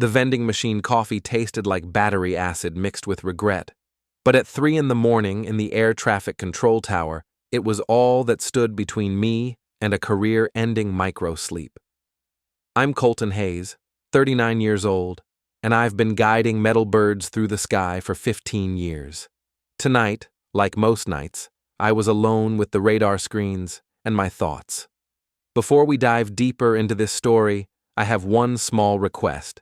The vending machine coffee tasted like battery acid mixed with regret. But at 3 in the morning in the air traffic control tower, it was all that stood between me and a career-ending micro-sleep. I'm Colton Hayes, 39 years old, and I've been guiding metal birds through the sky for 15 years. Tonight, like most nights, I was alone with the radar screens and my thoughts. Before we dive deeper into this story, I have one small request.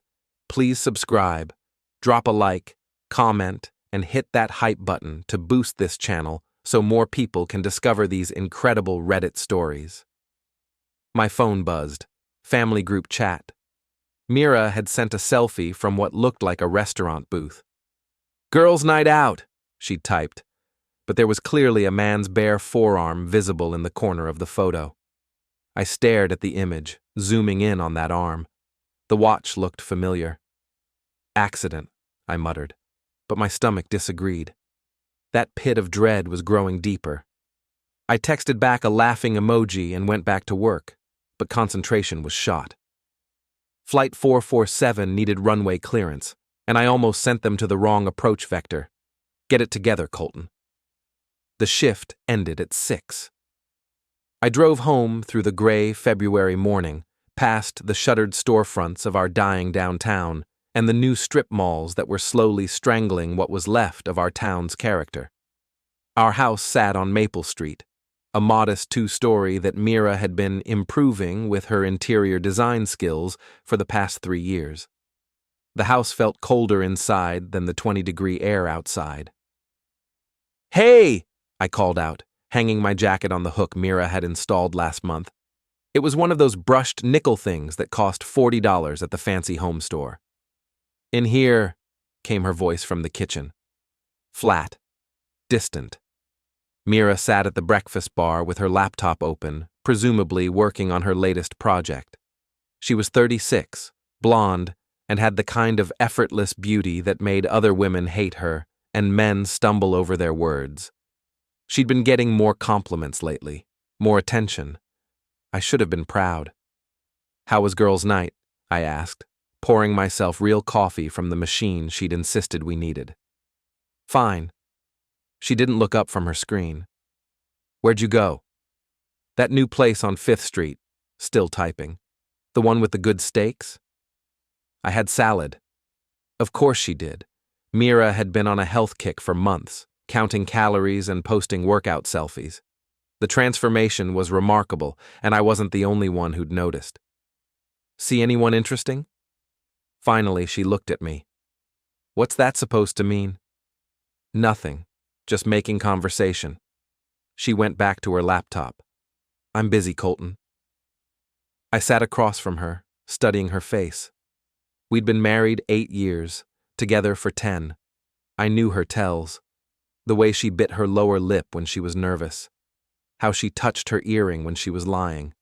Please subscribe, drop a like, comment, and hit that hype button to boost this channel so more people can discover these incredible Reddit stories. My phone buzzed. Family group chat. Mira had sent a selfie from what looked like a restaurant booth. "Girls' night out," she'd typed, but there was clearly a man's bare forearm visible in the corner of the photo. I stared at the image, zooming in on that arm. The watch looked familiar. "Accident," I muttered, but my stomach disagreed. That pit of dread was growing deeper. I texted back a laughing emoji and went back to work, but concentration was shot. Flight 447 needed runway clearance, and I almost sent them to the wrong approach vector. Get it together, Colton. The shift ended at 6. I drove home through the gray February morning, past the shuttered storefronts of our dying downtown and the new strip malls that were slowly strangling what was left of our town's character. Our house sat on Maple Street, a modest 2-story that Mira had been improving with her interior design skills for the past 3 years. The house felt colder inside than the 20-degree air outside. "Hey!" I called out, hanging my jacket on the hook Mira had installed last month. It was one of those brushed nickel things that cost $40 at the fancy home store. "In here," came her voice from the kitchen. Flat, distant. Mira sat at the breakfast bar with her laptop open, presumably working on her latest project. She was 36, blonde, and had the kind of effortless beauty that made other women hate her and men stumble over their words. She'd been getting more compliments lately, more attention. I should have been proud. "How was girls' night?" I asked, pouring myself real coffee from the machine she'd insisted we needed. "Fine." She didn't look up from her screen. "Where'd you go?" "That new place on 5th Street, still typing. The one with the good steaks?" "I had salad." Of course she did. Mira had been on a health kick for months, counting calories and posting workout selfies. The transformation was remarkable, and I wasn't the only one who'd noticed. "See anyone interesting?" Finally, she looked at me. "What's that supposed to mean?" "Nothing. Just making conversation." She went back to her laptop. "I'm busy, Colton." I sat across from her, studying her face. We'd been married 8 years, together for 10. I knew her tells. The way she bit her lower lip when she was nervous. How she touched her earring when she was lying.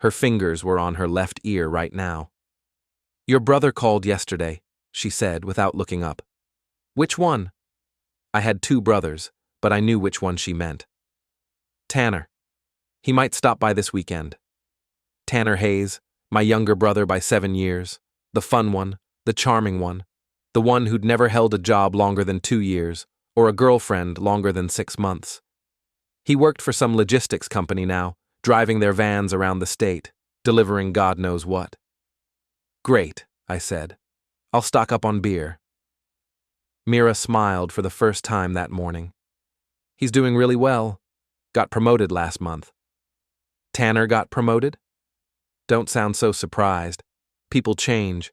Her fingers were on her left ear right now. "Your brother called yesterday," she said without looking up. "Which one?" I had 2 brothers, but I knew which one she meant. "Tanner. He might stop by this weekend." Tanner Hayes, my younger brother by 7 years, the fun one, the charming one, the one who'd never held a job longer than 2 years, or a girlfriend longer than 6 months. He worked for some logistics company now, driving their vans around the state, delivering God knows what. "Great," I said. "I'll stock up on beer." Mira smiled for the first time that morning. "He's doing really well. Got promoted last month." "Tanner got promoted?" "Don't sound so surprised. People change."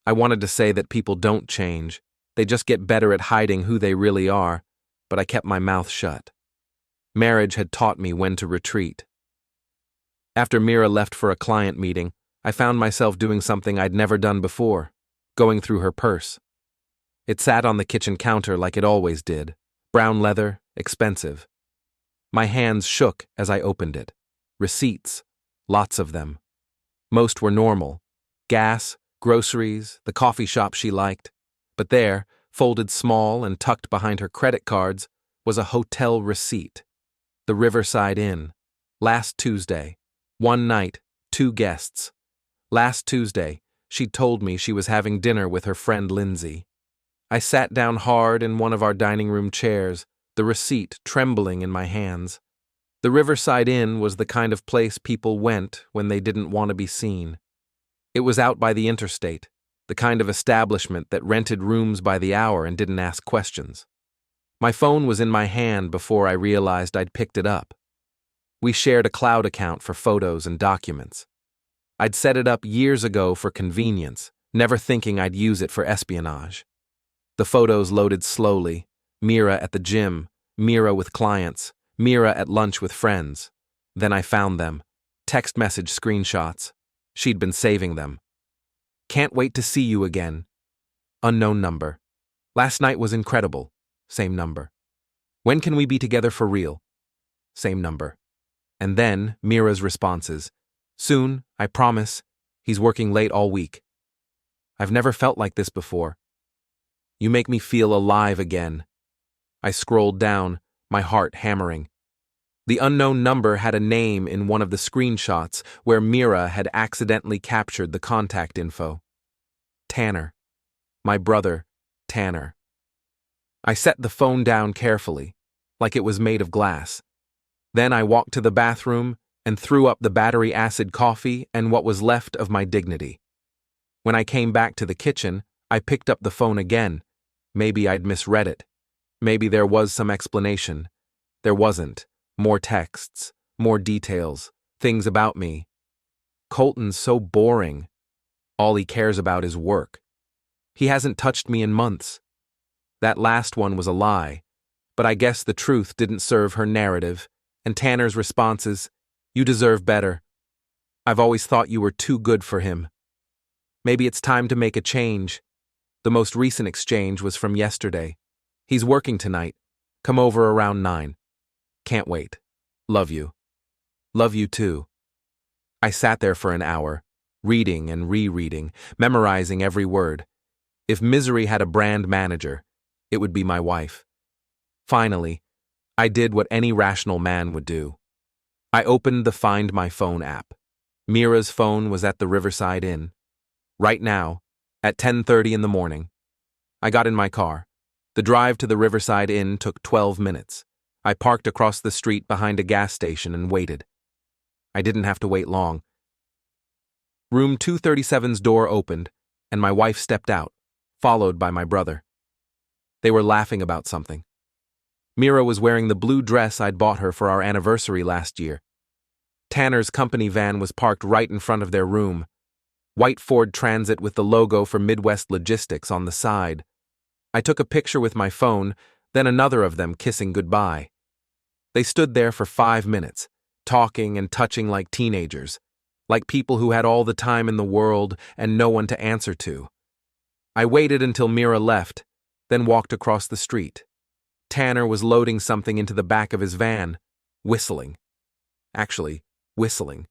I wanted to say that people don't change. They just get better at hiding who they really are, but I kept my mouth shut. Marriage had taught me when to retreat. After Mira left for a client meeting, I found myself doing something I'd never done before, going through her purse. It sat on the kitchen counter like it always did, brown leather, expensive. My hands shook as I opened it. Receipts, lots of them. Most were normal. Gas, groceries, the coffee shop she liked. But there, folded small and tucked behind her credit cards, was a hotel receipt. The Riverside Inn. Last Tuesday. 1 night, 2 guests. Last Tuesday, she'd told me she was having dinner with her friend Lindsay. I sat down hard in one of our dining room chairs, the receipt trembling in my hands. The Riverside Inn was the kind of place people went when they didn't want to be seen. It was out by the interstate, the kind of establishment that rented rooms by the hour and didn't ask questions. My phone was in my hand before I realized I'd picked it up. We shared a cloud account for photos and documents. I'd set it up years ago for convenience, never thinking I'd use it for espionage. The photos loaded slowly: Mira at the gym, Mira with clients, Mira at lunch with friends. Then I found them. Text message screenshots. She'd been saving them. Can't wait to see you again. Unknown number. Last night was incredible. Same number. When can we be together for real? Same number. And then Mira's responses. Soon, I promise. He's working late all week. I've never felt like this before. You make me feel alive again. I scrolled down, my heart hammering. The unknown number had a name in one of the screenshots where Mira had accidentally captured the contact info. Tanner. My brother, Tanner. I set the phone down carefully, like it was made of glass. Then I walked to the bathroom and threw up the battery acid coffee and what was left of my dignity. When I came back to the kitchen, I picked up the phone again. Maybe I'd misread it. Maybe there was some explanation. There wasn't. More texts, more details, things about me. Colton's so boring. All he cares about is work. He hasn't touched me in months. That last one was a lie, but I guess the truth didn't serve her narrative, and Tanner's response is, "You deserve better. I've always thought you were too good for him. Maybe it's time to make a change." The most recent exchange was from yesterday. He's working tonight. Come over around 9. Can't wait. Love you. Love you too. I sat there for an hour, reading and rereading, memorizing every word. If misery had a brand manager, it would be my wife. Finally, I did what any rational man would do. I opened the Find My Phone app. Mira's phone was at the Riverside Inn. Right now, at 10:30 in the morning. I got in my car. The drive to the Riverside Inn took 12 minutes. I parked across the street behind a gas station and waited. I didn't have to wait long. Room 237's door opened, and my wife stepped out, followed by my brother. They were laughing about something. Mira was wearing the blue dress I'd bought her for our anniversary last year. Tanner's company van was parked right in front of their room. White Ford Transit with the logo for Midwest Logistics on the side. I took a picture with my phone, then another of them kissing goodbye. They stood there for 5 minutes, talking and touching like teenagers, like people who had all the time in the world and no one to answer to. I waited until Mira left, then walked across the street. Tanner was loading something into the back of his van, whistling. Actually, whistling.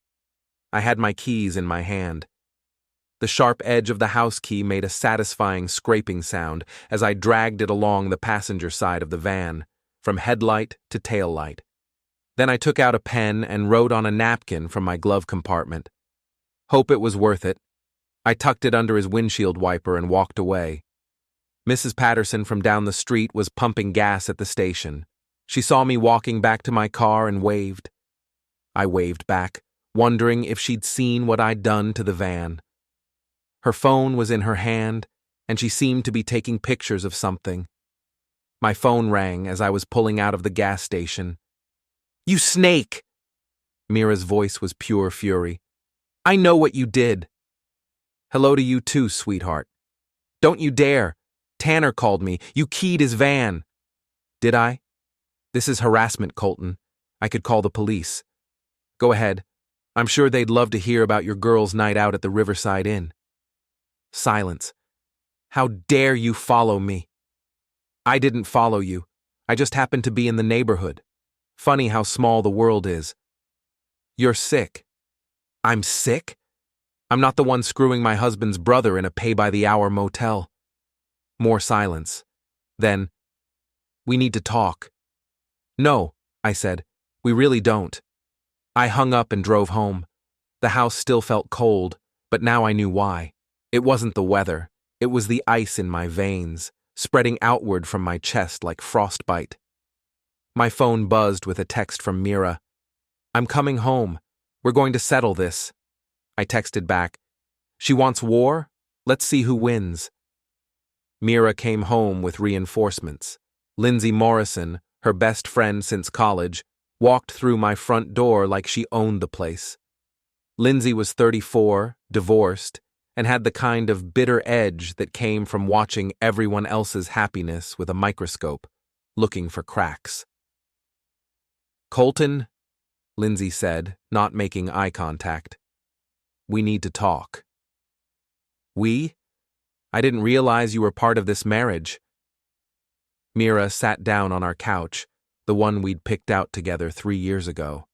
I had my keys in my hand. The sharp edge of the house key made a satisfying scraping sound as I dragged it along the passenger side of the van, from headlight to tail light. Then I took out a pen and wrote on a napkin from my glove compartment. Hope it was worth it. I tucked it under his windshield wiper and walked away. Mrs. Patterson from down the street was pumping gas at the station. She saw me walking back to my car and waved. I waved back, wondering if she'd seen what I'd done to the van. Her phone was in her hand, and she seemed to be taking pictures of something. My phone rang as I was pulling out of the gas station. "You snake!" Mira's voice was pure fury. "I know what you did." "Hello to you too, sweetheart." "Don't you dare. Tanner called me. You keyed his van." "Did I? This is harassment, Colton. I could call the police." "Go ahead. I'm sure they'd love to hear about your girls' night out at the Riverside Inn." Silence. "How dare you follow me?" "I didn't follow you. I just happened to be in the neighborhood. Funny how small the world is." "You're sick." "I'm sick? I'm not the one screwing my husband's brother in a pay-by-the-hour motel." More silence. Then, "We need to talk." "No," I said. "We really don't." I hung up and drove home. The house still felt cold, but now I knew why. It wasn't the weather. It was the ice in my veins, spreading outward from my chest like frostbite. My phone buzzed with a text from Mira. "I'm coming home. We're going to settle this." I texted back. "She wants war? Let's see who wins." Mira came home with reinforcements. Lindsay Morrison, her best friend since college, walked through my front door like she owned the place. Lindsay was 34, divorced, and had the kind of bitter edge that came from watching everyone else's happiness with a microscope, looking for cracks. "Colton," Lindsay said, not making eye contact. "We need to talk." "We? I didn't realize you were part of this marriage." Mira sat down on our couch, the one we'd picked out together 3 years ago.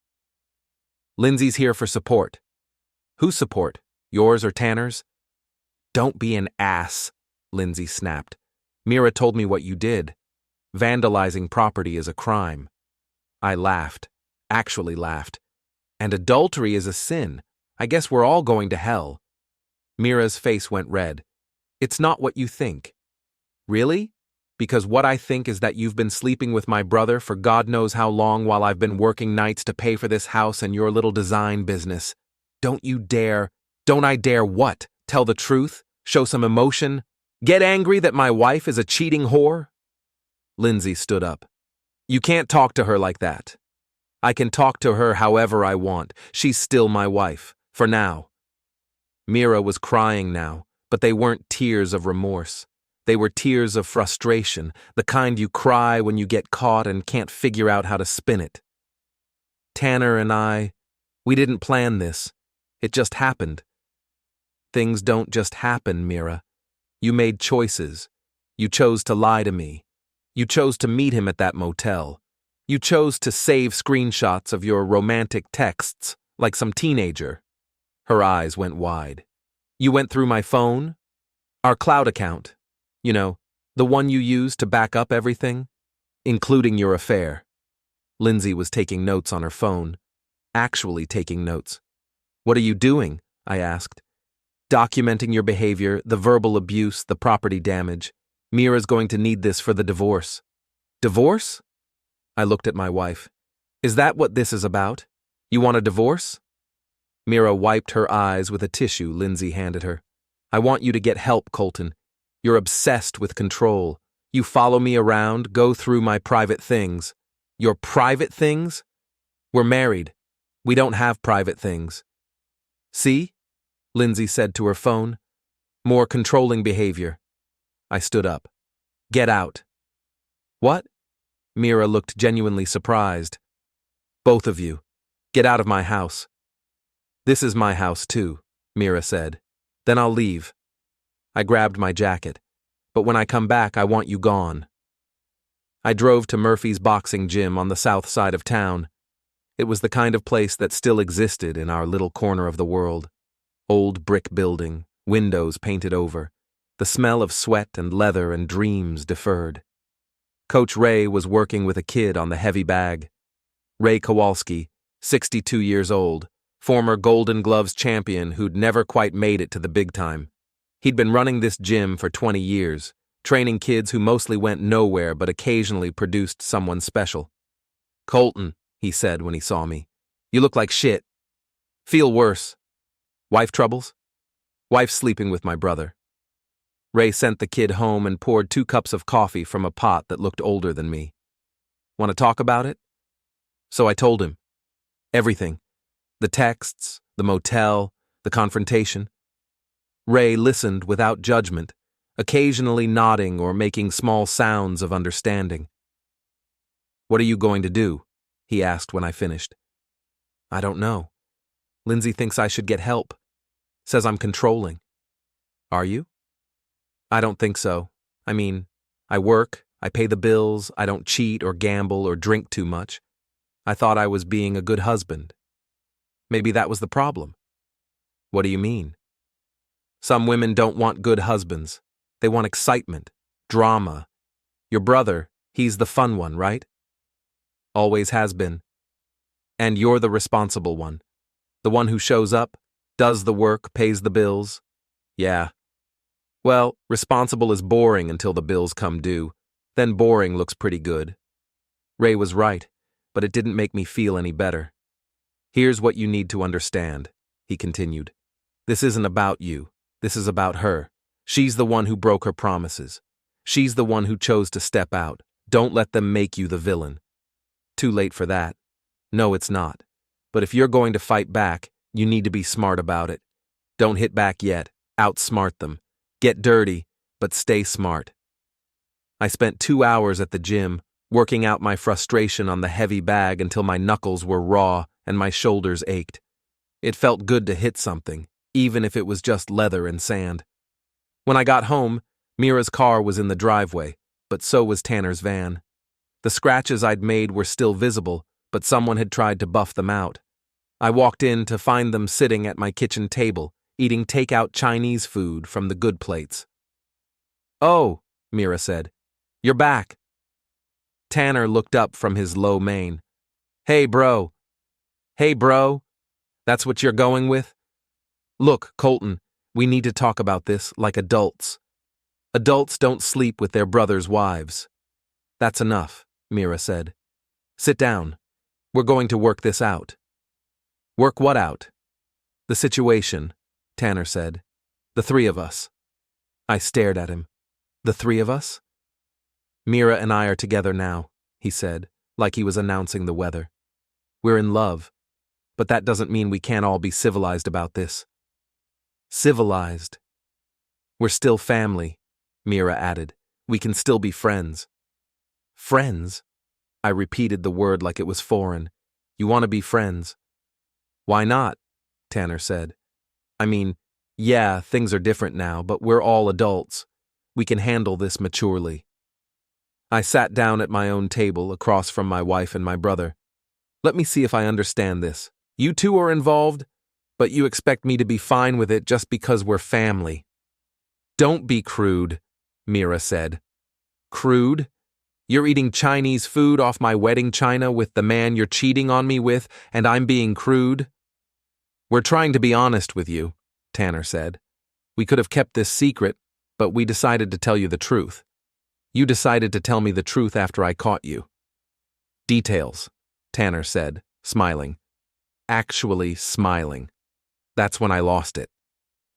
"Lindsay's here for support." "Whose support? Yours or Tanner's?" "Don't be an ass," Lindsay snapped. "Mira told me what you did. Vandalizing property is a crime." I laughed, actually laughed. "And adultery is a sin. I guess we're all going to hell." Mira's face went red. "It's not what you think." "Really? Because what I think is that you've been sleeping with my brother for God knows how long while I've been working nights to pay for this house and your little design business. Don't you dare. Don't I dare what? Tell the truth? Show some emotion? Get angry that my wife is a cheating whore?" Lindsay stood up. "You can't talk to her like that." "I can talk to her however I want. She's still my wife. For now." Mira was crying now, but they weren't tears of remorse. They were tears of frustration, the kind you cry when you get caught and can't figure out how to spin it. "Tanner and I, we didn't plan this. It just happened." "Things don't just happen, Mira. You made choices. You chose to lie to me. You chose to meet him at that motel. You chose to save screenshots of your romantic texts, like some teenager." Her eyes went wide. "You went through my phone? Our cloud account. You know, the one you use to back up everything? Including your affair." Lindsay was taking notes on her phone. Actually taking notes. "What are you doing?" I asked. "Documenting your behavior, the verbal abuse, the property damage. Mira's going to need this for the divorce." "Divorce?" I looked at my wife. "Is that what this is about? You want a divorce?" Mira wiped her eyes with a tissue Lindsay handed her. "I want you to get help, Colton. You're obsessed with control. You follow me around, go through my private things." "Your private things?" "We're married. We don't have private things." "See?" Lindsay said to her phone. "More controlling behavior." I stood up. "Get out." "What?" Mira looked genuinely surprised. "Both of you. Get out of my house." "This is my house too," Mira said. "Then I'll leave." I grabbed my jacket. "But when I come back, I want you gone." I drove to Murphy's boxing gym on the south side of town. It was the kind of place that still existed in our little corner of the world. Old brick building, windows painted over, the smell of sweat and leather and dreams deferred. Coach Ray was working with a kid on the heavy bag. Ray Kowalski, 62 years old, former Golden Gloves champion who'd never quite made it to the big time. He'd been running this gym for 20 years, training kids who mostly went nowhere but occasionally produced someone special. "Colton," he said when he saw me, "you look like shit. Feel worse. Wife troubles?" "Wife's sleeping with my brother." Ray sent the kid home and poured 2 cups of coffee from a pot that looked older than me. "Want to talk about it?" So I told him. Everything. The texts, the motel, the confrontation. Ray listened without judgment, occasionally nodding or making small sounds of understanding. "What are you going to do?" he asked when I finished. "I don't know. Lindsay thinks I should get help. Says I'm controlling." "Are you?" "I don't think so. I mean, I work, I pay the bills, I don't cheat or gamble or drink too much. I thought I was being a good husband. Maybe that was the problem." "What do you mean?" "Some women don't want good husbands. They want excitement, drama. Your brother, he's the fun one, right?" "Always has been." "And you're the responsible one. The one who shows up, does the work, pays the bills." "Yeah, Well, responsible is boring until the bills come due. Then boring looks pretty good. Ray was right, but it didn't make me feel any better. Here's what you need to understand, he continued. This isn't about you. This is about her. She's the one who broke her promises. She's the one who chose to step out. Don't let them make you the villain. Too late for that. No, it's not. But if you're going to fight back, you need to be smart about it. Don't hit back yet. Outsmart them. Get dirty, but stay smart. I spent 2 hours at the gym, working out my frustration on the heavy bag until my knuckles were raw and my shoulders ached. It felt good to hit something, even if it was just leather and sand. When I got home, Mira's car was in the driveway, but so was Tanner's van. The scratches I'd made were still visible, but someone had tried to buff them out. I walked in to find them sitting at my kitchen table, eating takeout Chinese food from the good plates. "Oh," Mira said, "you're back." Tanner looked up from his low mane. Hey, bro. That's what you're going with? Look, Colton, we need to talk about this like adults. Adults don't sleep with their brothers' wives." "That's enough," Mira said. "Sit down. We're going to work this out." "Work what out?" "The situation," Tanner said. "The three of us." I stared at him. "The three of us?" "Mira and I are together now," he said, like he was announcing the weather. "We're in love, but that doesn't mean we can't all be civilized about this." "Civilized?" "We're still family," Mira added. "We can still be friends." "Friends?" I repeated the word like it was foreign. "You want to be friends?" "Why not?" Tanner said. "I mean, yeah, things are different now, but we're all adults. We can handle this maturely." I sat down at my own table across from my wife and my brother. "Let me see if I understand this. You two are involved, but you expect me to be fine with it just because we're family." "Don't be crude," Mira said. "Crude? You're eating Chinese food off my wedding china with the man you're cheating on me with, and I'm being crude?" "We're trying to be honest with you," Tanner said. "We could have kept this secret, but we decided to tell you the truth. You decided to tell me the truth after I caught you." "Details," Tanner said, smiling. Actually smiling. That's when I lost it.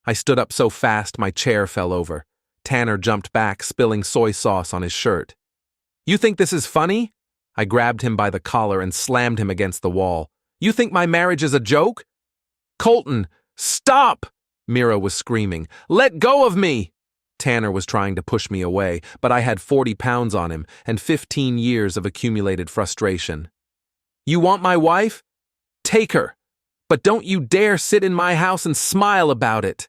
I stood up so fast my chair fell over. Tanner jumped back, spilling soy sauce on his shirt. "You think this is funny?" I grabbed him by the collar and slammed him against the wall. "You think my marriage is a joke?" "Colton, stop!" Mira was screaming. "Let go of me!" Tanner was trying to push me away, but I had 40 pounds on him and 15 years of accumulated frustration. "You want my wife? Take her! But don't you dare sit in my house and smile about it!"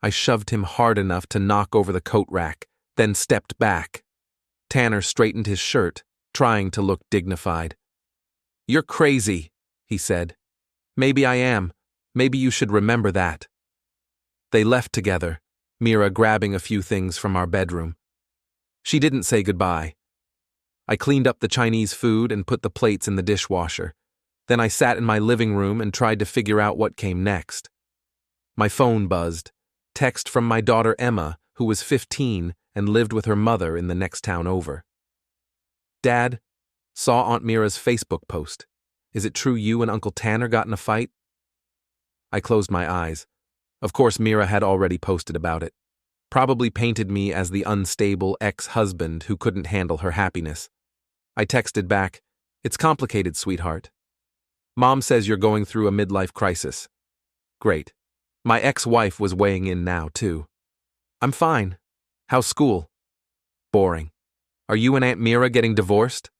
I shoved him hard enough to knock over the coat rack, then stepped back. Tanner straightened his shirt, trying to look dignified. "You're crazy," he said. "Maybe I am. Maybe you should remember that." They left together, Mira grabbing a few things from our bedroom. She didn't say goodbye. I cleaned up the Chinese food and put the plates in the dishwasher. Then I sat in my living room and tried to figure out what came next. My phone buzzed. Text from my daughter Emma, who was 15 and lived with her mother in the next town over. "Dad, saw Aunt Mira's Facebook post. Is it true you and Uncle Tanner got in a fight?" I closed my eyes. Of course, Mira had already posted about it. Probably painted me as the unstable ex-husband who couldn't handle her happiness. I texted back, "It's complicated, sweetheart. Mom says you're going through a midlife crisis." Great. My ex-wife was weighing in now, too. "I'm fine. How's school?" "Boring. Are you and Aunt Mira getting divorced?"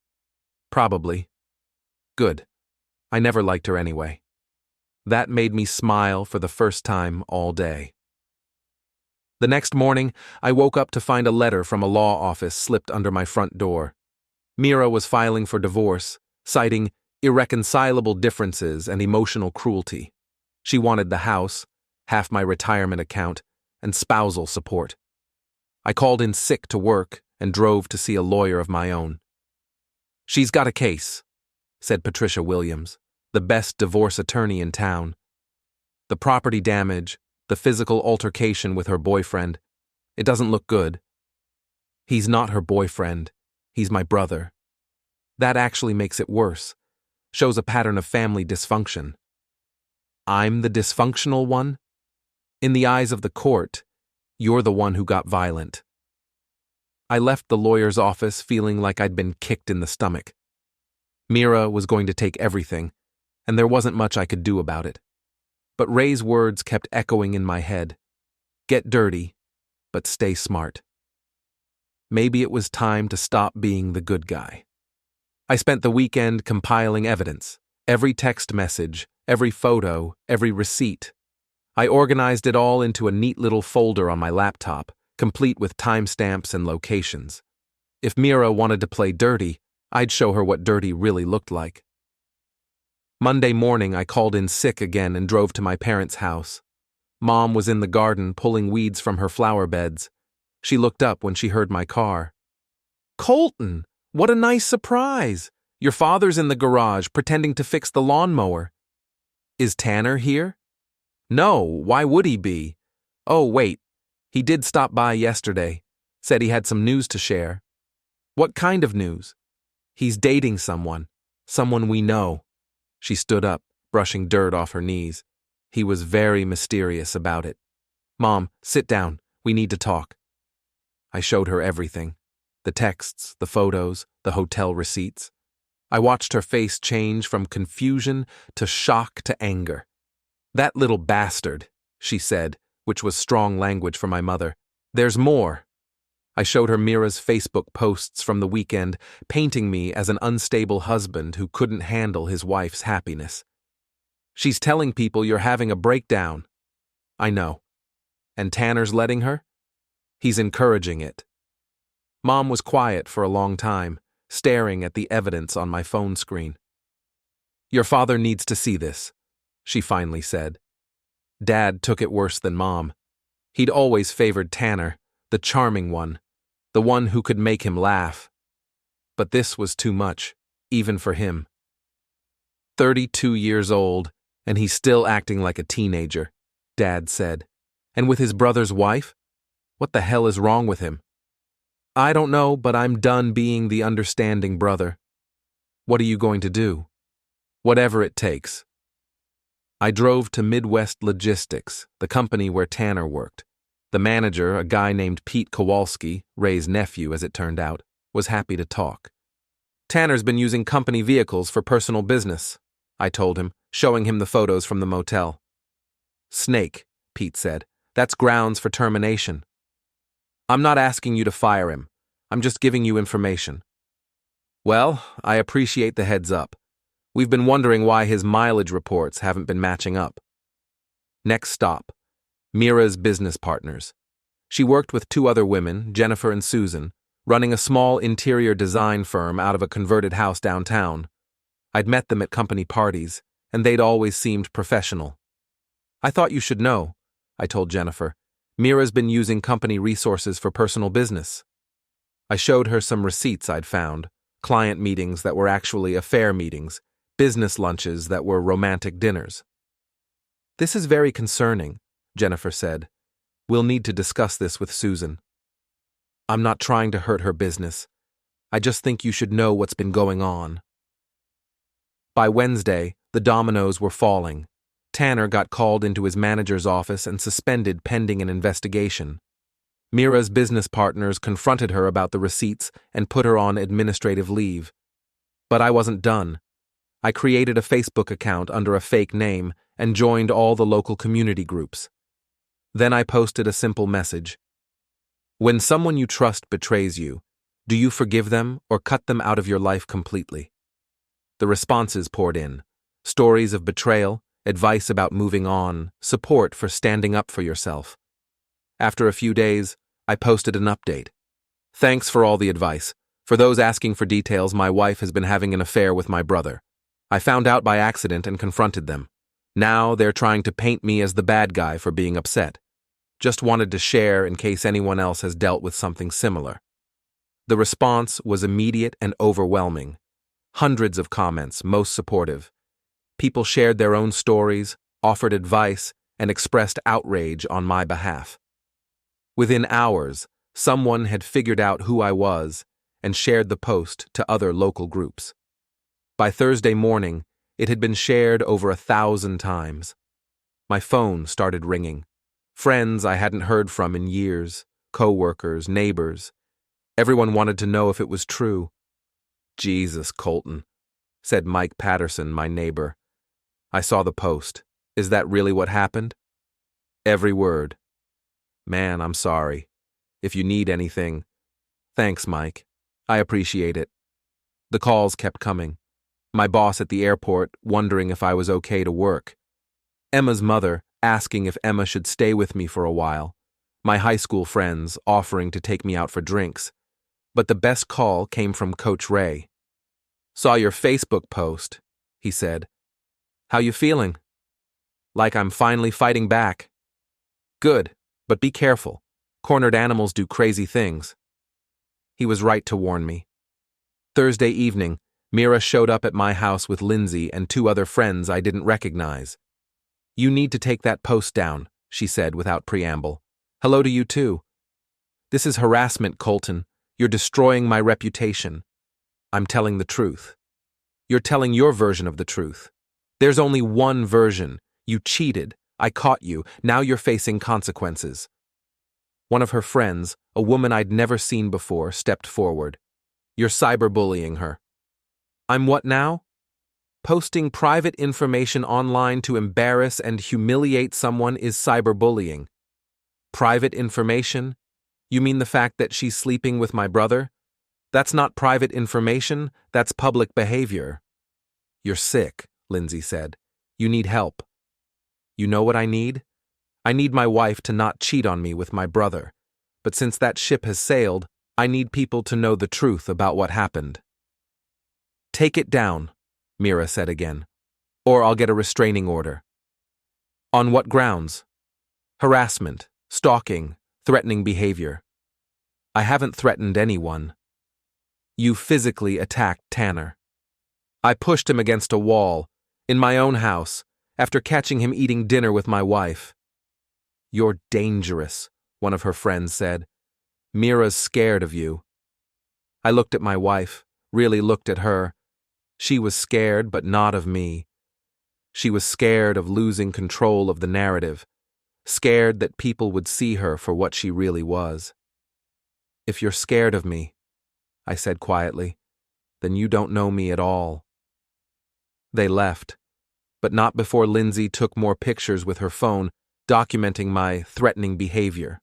"Probably." "Good. I never liked her anyway." That made me smile for the first time all day. The next morning, I woke up to find a letter from a law office slipped under my front door. Mira was filing for divorce, citing irreconcilable differences and emotional cruelty. She wanted the house, half my retirement account, and spousal support. I called in sick to work and drove to see a lawyer of my own. "She's got a case," said Patricia Williams, the best divorce attorney in town. The property damage, the physical altercation with her boyfriend, It doesn't look good. He's not her boyfriend. He's my brother. That actually makes it worse. Shows a pattern of family dysfunction. I'm the dysfunctional one? In the eyes of the court, you're the one who got violent. I left the lawyer's office feeling like I'd been kicked in the stomach. Mira was going to take everything, and there wasn't much I could do about it. But Ray's words kept echoing in my head. Get dirty, but stay smart. Maybe it was time to stop being the good guy. I spent the weekend compiling evidence, every text message, every photo, every receipt. I organized it all into a neat little folder on my laptop, complete with timestamps and locations. If Mira wanted to play dirty, I'd show her what dirty really looked like. Monday morning, I called in sick again and drove to my parents' house. Mom was in the garden pulling weeds from her flower beds. She looked up when she heard my car. Colton, what a nice surprise! Your father's in the garage pretending to fix the lawnmower. Is Tanner here? No, why would he be? Oh, wait, he did stop by yesterday. Said he had some news to share. What kind of news? He's dating someone we know. She stood up, brushing dirt off her knees. He was very mysterious about it. Mom, sit down. We need to talk. I showed her everything. The texts, the photos, the hotel receipts. I watched her face change from confusion to shock to anger. That little bastard, she said, which was strong language for my mother. There's more. I showed her Mira's Facebook posts from the weekend, painting me as an unstable husband who couldn't handle his wife's happiness. She's telling people you're having a breakdown. I know. And Tanner's letting her? He's encouraging it. Mom was quiet for a long time, staring at the evidence on my phone screen. Your father needs to see this, she finally said. Dad took it worse than Mom. He'd always favored Tanner, the charming one, the one who could make him laugh. But this was too much, even for him. 32 years old, and he's still acting like a teenager, Dad said. And with his brother's wife? What the hell is wrong with him? I don't know, but I'm done being the understanding brother. What are you going to do? Whatever it takes. I drove to Midwest Logistics, the company where Tanner worked. The manager, a guy named Pete Kowalski, Ray's nephew as it turned out, was happy to talk. Tanner's been using company vehicles for personal business, I told him, showing him the photos from the motel. Snake, Pete said. That's grounds for termination. I'm not asking you to fire him. I'm just giving you information. Well, I appreciate the heads up. We've been wondering why his mileage reports haven't been matching up. Next stop, Mira's business partners. She worked with two other women, Jennifer and Susan, running a small interior design firm out of a converted house downtown. I'd met them at company parties, and they'd always seemed professional. I thought you should know, I told Jennifer. Mira's been using company resources for personal business. I showed her some receipts I'd found, client meetings that were actually affair meetings, business lunches that were romantic dinners. This is very concerning, Jennifer said. We'll need to discuss this with Susan. I'm not trying to hurt her business. I just think you should know what's been going on. By Wednesday, the dominoes were falling. Tanner got called into his manager's office and suspended pending an investigation. Mira's business partners confronted her about the receipts and put her on administrative leave. But I wasn't done. I created a Facebook account under a fake name and joined all the local community groups. Then I posted a simple message. When someone you trust betrays you, do you forgive them or cut them out of your life completely? The responses poured in. Stories of betrayal, advice about moving on, support for standing up for yourself. After a few days, I posted an update. Thanks for all the advice. For those asking for details, my wife has been having an affair with my brother. I found out by accident and confronted them. Now they're trying to paint me as the bad guy for being upset. Just wanted to share in case anyone else has dealt with something similar. The response was immediate and overwhelming. Hundreds of comments, most supportive. People shared their own stories, offered advice, and expressed outrage on my behalf. Within hours, someone had figured out who I was and shared the post to other local groups. By Thursday morning, it had been shared over 1,000 times. My phone started ringing. Friends I hadn't heard from in years, co-workers, neighbors. Everyone wanted to know if it was true. "Jesus, Colton," said Mike Patterson, my neighbor. "I saw the post. Is that really what happened?" "Every word." "Man, I'm sorry. If you need anything..." "Thanks, Mike. I appreciate it." The calls kept coming. My boss at the airport wondering if I was okay to work. Emma's mother asking if Emma should stay with me for a while. My high school friends offering to take me out for drinks. But the best call came from Coach Ray. "Saw your Facebook post," he said. "How you feeling?" "Like I'm finally fighting back." "Good, but be careful. Cornered animals do crazy things." He was right to warn me. Thursday evening, Mira showed up at my house with Lindsay and 2 other friends I didn't recognize. "You need to take that post down," she said without preamble. "Hello to you too." "This is harassment, Colton. You're destroying my reputation." "I'm telling the truth." "You're telling your version of the truth. There's only one version. You cheated. I caught you. Now you're facing consequences." One of her friends, a woman I'd never seen before, stepped forward. "You're cyberbullying her." "I'm what now?" "Posting private information online to embarrass and humiliate someone is cyberbullying." "Private information? You mean the fact that she's sleeping with my brother? That's not private information, that's public behavior." "You're sick," Lindsay said. "You need help." "You know what I need? I need my wife to not cheat on me with my brother. But since that ship has sailed, I need people to know the truth about what happened." "Take it down," Mira said again, "or I'll get a restraining order." "On what grounds?" "Harassment, stalking, threatening behavior." "I haven't threatened anyone." "You physically attacked Tanner." "I pushed him against a wall, in my own house, after catching him eating dinner with my wife." "You're dangerous," one of her friends said. "Mira's scared of you." I looked at my wife, really looked at her. She was scared, but not of me. She was scared of losing control of the narrative, scared that people would see her for what she really was. "If you're scared of me," I said quietly, "then you don't know me at all." They left, but not before Lindsay took more pictures with her phone, documenting my threatening behavior.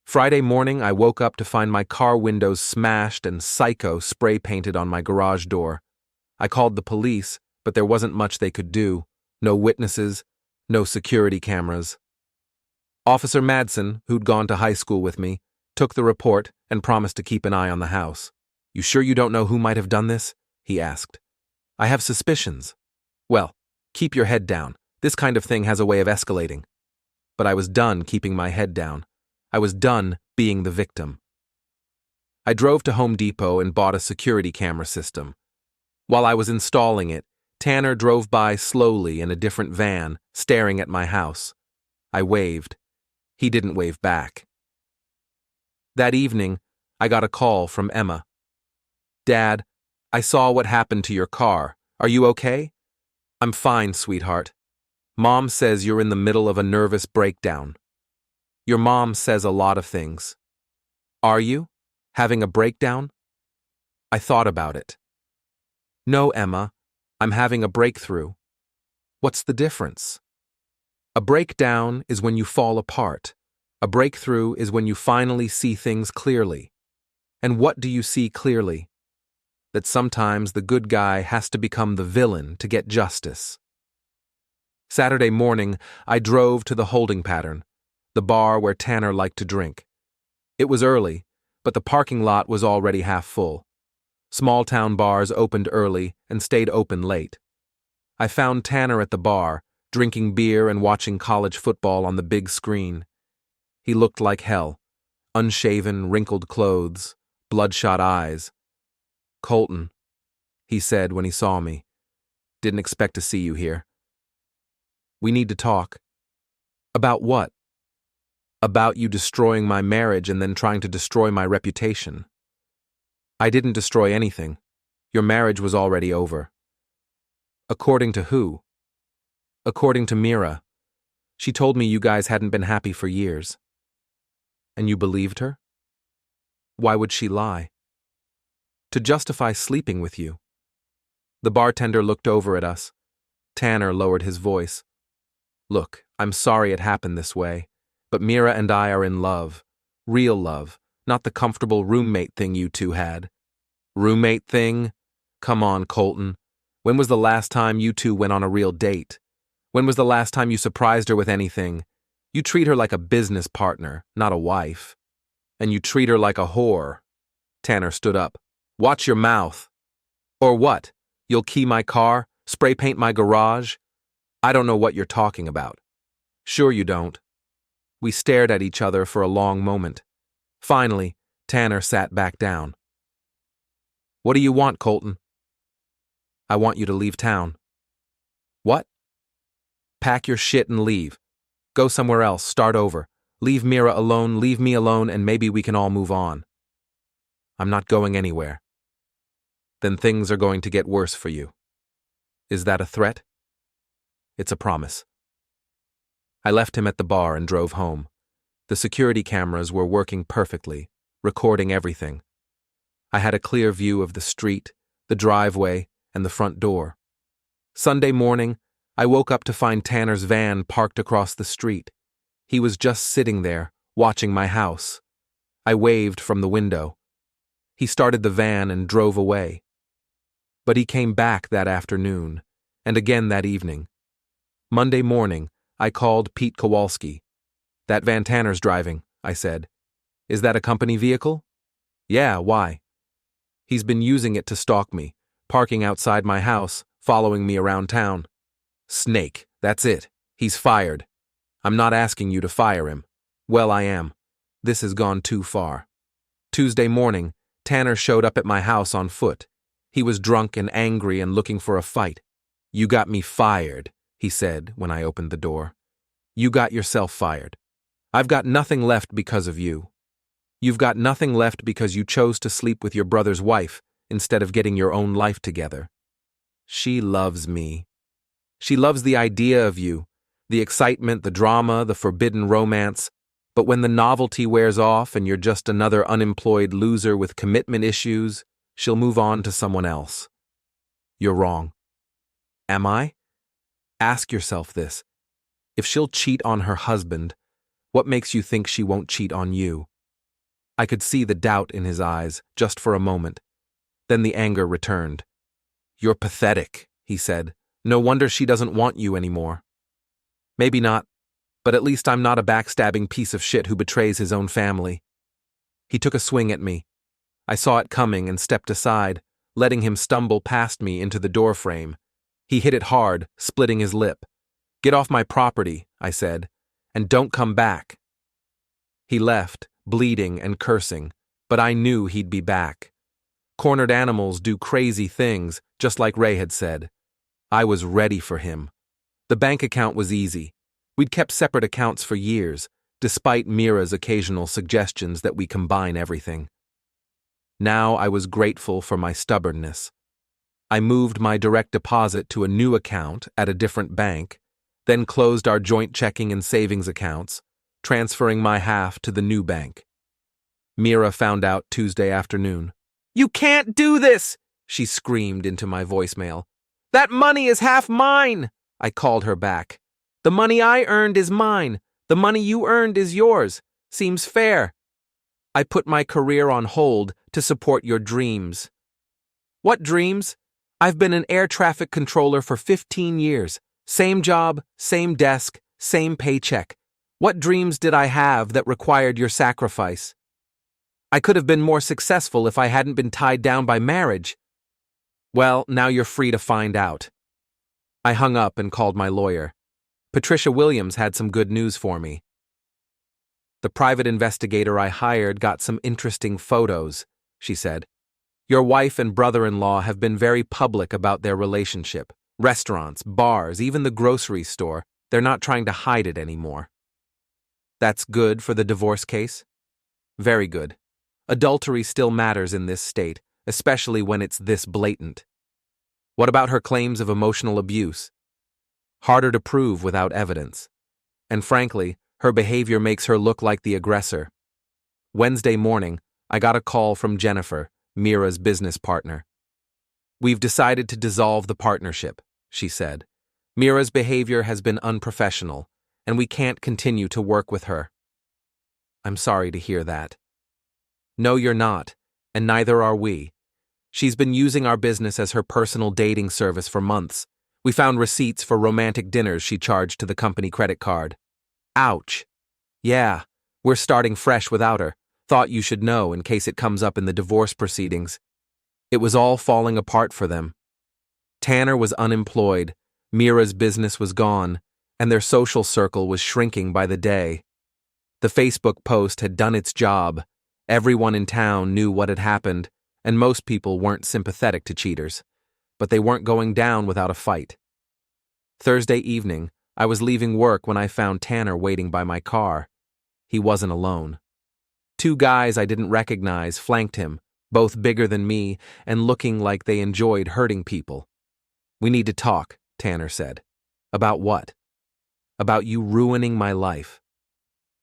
Friday morning, I woke up to find my car windows smashed and "Psycho" spray painted on my garage door. I called the police, but there wasn't much they could do. No witnesses, no security cameras. Officer Madsen, who'd gone to high school with me, took the report and promised to keep an eye on the house. "You sure you don't know who might have done this?" he asked. "I have suspicions." "Well, keep your head down. This kind of thing has a way of escalating." But I was done keeping my head down. I was done being the victim. I drove to Home Depot and bought a security camera system. While I was installing it, Tanner drove by slowly in a different van, staring at my house. I waved. He didn't wave back. That evening, I got a call from Emma. "Dad, I saw what happened to your car. Are you okay?" "I'm fine, sweetheart. Mom says you're in the middle of a nervous breakdown." "Your mom says a lot of things." "Are you? Having a breakdown?" I thought about it. "No, Emma, I'm having a breakthrough." "What's the difference?" A breakdown is when you fall apart. A breakthrough is when you finally see things clearly. And what do you see clearly? That sometimes the good guy has to become the villain to get justice. Saturday morning, I drove to the holding pattern, the bar where Tanner liked to drink. It was early, but the parking lot was already half full. Small-town bars opened early and stayed open late. I found Tanner at the bar, drinking beer and watching college football on the big screen. He looked like hell. Unshaven, wrinkled clothes, bloodshot eyes. "Colton," he said when he saw me. "Didn't expect to see you here." "We need to talk." "About what?" About you destroying my marriage and then trying to destroy my reputation. I didn't destroy anything. Your marriage was already over. According to who? According to Mira. She told me you guys hadn't been happy for years. And you believed her? Why would she lie? To justify sleeping with you. The bartender looked over at us. Tanner lowered his voice. Look, I'm sorry it happened this way, but Mira and I are in love. Real love, not the comfortable roommate thing you two had. Roommate thing? Come on, Colton. When was the last time you two went on a real date? When was the last time you surprised her with anything? You treat her like a business partner, not a wife. And you treat her like a whore. Tanner stood up. Watch your mouth. Or what? You'll key my car? Spray paint my garage? I don't know what you're talking about. Sure you don't. We stared at each other for a long moment. Finally, Tanner sat back down. What do you want, Colton? I want you to leave town. What? Pack your shit and leave. Go somewhere else, start over. Leave Mira alone, leave me alone, and maybe we can all move on. I'm not going anywhere. Then things are going to get worse for you. Is that a threat? It's a promise. I left him at the bar and drove home. The security cameras were working perfectly, recording everything. I had a clear view of the street, the driveway, and the front door. Sunday morning, I woke up to find Tanner's van parked across the street. He was just sitting there, watching my house. I waved from the window. He started the van and drove away. But he came back that afternoon, and again that evening. Monday morning, I called Pete Kowalski. That van Tanner's driving, I said. Is that a company vehicle? Yeah, why? He's been using it to stalk me, parking outside my house, following me around town. Snake, that's it. He's fired. I'm not asking you to fire him. Well, I am. This has gone too far. Tuesday morning, Tanner showed up at my house on foot. He was drunk and angry and looking for a fight. You got me fired, he said when I opened the door. You got yourself fired. I've got nothing left because of you. You've got nothing left because you chose to sleep with your brother's wife instead of getting your own life together. She loves me. She loves the idea of you, the excitement, the drama, the forbidden romance. But when the novelty wears off and you're just another unemployed loser with commitment issues, she'll move on to someone else. You're wrong. Am I? Ask yourself this. If she'll cheat on her husband, what makes you think she won't cheat on you? I could see the doubt in his eyes, just for a moment. Then the anger returned. You're pathetic, he said. No wonder she doesn't want you anymore. Maybe not, but at least I'm not a backstabbing piece of shit who betrays his own family. He took a swing at me. I saw it coming and stepped aside, letting him stumble past me into the doorframe. He hit it hard, splitting his lip. Get off my property, I said, and don't come back. He left, bleeding and cursing, but I knew he'd be back. Cornered animals do crazy things, just like Ray had said. I was ready for him. The bank account was easy. We'd kept separate accounts for years, despite Mira's occasional suggestions that we combine everything. Now I was grateful for my stubbornness. I moved my direct deposit to a new account at a different bank, then closed our joint checking and savings accounts, transferring my half to the new bank. Mira found out Tuesday afternoon. You can't do this, she screamed into my voicemail. That money is half mine, I called her back. The money I earned is mine. The money you earned is yours. Seems fair. I put my career on hold to support your dreams. What dreams? I've been an air traffic controller for 15 years. Same job, same desk, same paycheck. What dreams did I have that required your sacrifice? I could have been more successful if I hadn't been tied down by marriage. Well, now you're free to find out. I hung up and called my lawyer. Patricia Williams had some good news for me. The private investigator I hired got some interesting photos, she said. Your wife and brother-in-law have been very public about their relationship. Restaurants, bars, even the grocery store. They're not trying to hide it anymore. That's good for the divorce case? Very good. Adultery still matters in this state, especially when it's this blatant. What about her claims of emotional abuse? Harder to prove without evidence. And frankly, her behavior makes her look like the aggressor. Wednesday morning, I got a call from Jennifer, Mira's business partner. We've decided to dissolve the partnership, she said. Mira's behavior has been unprofessional, and we can't continue to work with her. I'm sorry to hear that. No, you're not, and neither are we. She's been using our business as her personal dating service for months. We found receipts for romantic dinners she charged to the company credit card. Ouch. Yeah, we're starting fresh without her. Thought you should know in case it comes up in the divorce proceedings. It was all falling apart for them. Tanner was unemployed, Mira's business was gone, and their social circle was shrinking by the day. The Facebook post had done its job. Everyone in town knew what had happened, and most people weren't sympathetic to cheaters. But they weren't going down without a fight. Thursday evening, I was leaving work when I found Tanner waiting by my car. He wasn't alone. Two guys I didn't recognize flanked him, both bigger than me and looking like they enjoyed hurting people. We need to talk, Tanner said. About what? About you ruining my life.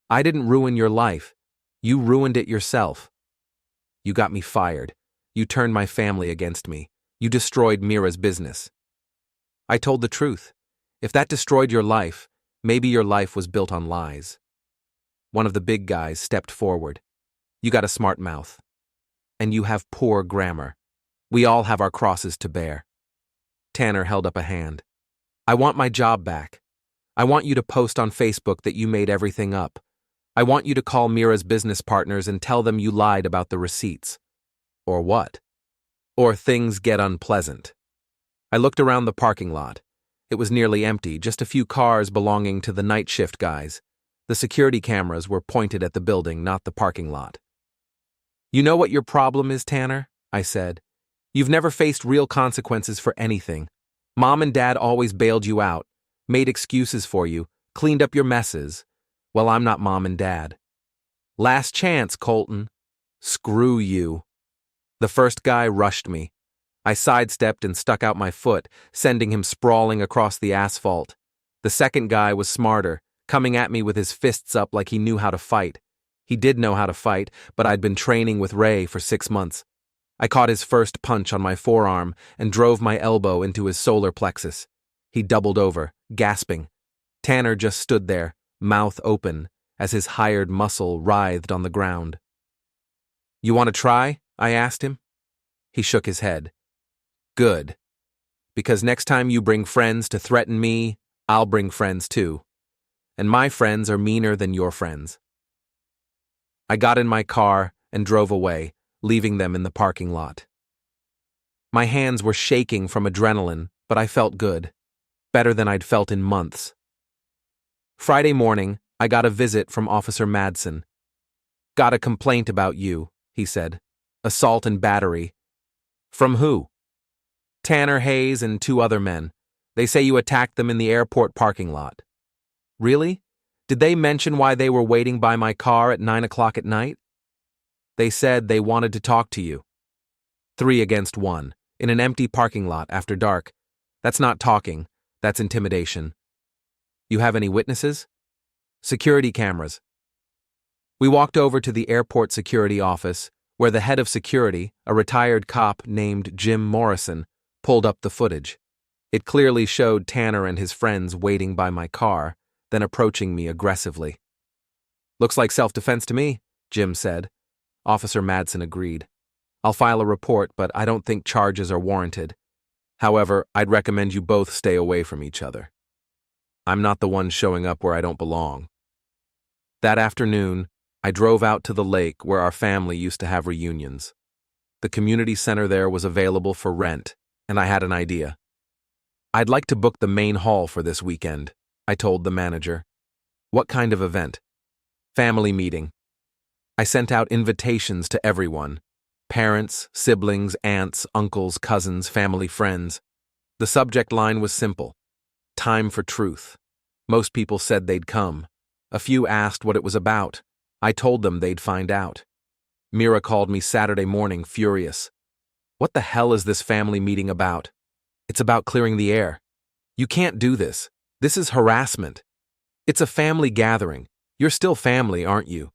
I didn't ruin your life. You ruined it yourself. You got me fired. You turned my family against me. You destroyed Mira's business. I told the truth. If that destroyed your life, maybe your life was built on lies. One of the big guys stepped forward. You got a smart mouth. And you have poor grammar. We all have our crosses to bear. Tanner held up a hand. I want my job back. I want you to post on Facebook that you made everything up. I want you to call Mira's business partners and tell them you lied about the receipts. Or what? Or things get unpleasant. I looked around the parking lot. It was nearly empty, just a few cars belonging to the night shift guys. The security cameras were pointed at the building, not the parking lot. You know what your problem is, Tanner? I said. You've never faced real consequences for anything. Mom and Dad always bailed you out, made excuses for you, cleaned up your messes. Well, I'm not Mom and Dad. Last chance, Colton. Screw you. The first guy rushed me. I sidestepped and stuck out my foot, sending him sprawling across the asphalt. The second guy was smarter, coming at me with his fists up like he knew how to fight. He did know how to fight, but I'd been training with Ray for 6 months. I caught his first punch on my forearm and drove my elbow into his solar plexus. He doubled over, gasping. Tanner just stood there, mouth open, as his hired muscle writhed on the ground. You want to try? I asked him. He shook his head. Good. Because next time you bring friends to threaten me, I'll bring friends too. And my friends are meaner than your friends. I got in my car and drove away, leaving them in the parking lot. My hands were shaking from adrenaline, but I felt good. Better than I'd felt in months. Friday morning, I got a visit from Officer Madsen. Got a complaint about you, he said. Assault and battery. From who? Tanner Hayes and 2 other men. They say you attacked them in the airport parking lot. Really? Did they mention why they were waiting by my car at 9 o'clock at night? They said they wanted to talk to you. 3 against 1, in an empty parking lot after dark. That's not talking, that's intimidation. You have any witnesses? Security cameras. We walked over to the airport security office, where the head of security, a retired cop named Jim Morrison, pulled up the footage. It clearly showed Tanner and his friends waiting by my car, then approaching me aggressively. Looks like self-defense to me, Jim said. Officer Madsen agreed. I'll file a report, but I don't think charges are warranted. However, I'd recommend you both stay away from each other. I'm not the one showing up where I don't belong. That afternoon, I drove out to the lake where our family used to have reunions. The community center there was available for rent, and I had an idea. I'd like to book the main hall for this weekend, I told the manager. What kind of event? Family meeting. I sent out invitations to everyone. Parents, siblings, aunts, uncles, cousins, family, friends. The subject line was simple. Time for truth. Most people said they'd come. A few asked what it was about. I told them they'd find out. Mira called me Saturday morning, furious. What the hell is this family meeting about? It's about clearing the air. You can't do this. This is harassment. It's a family gathering. You're still family, aren't you?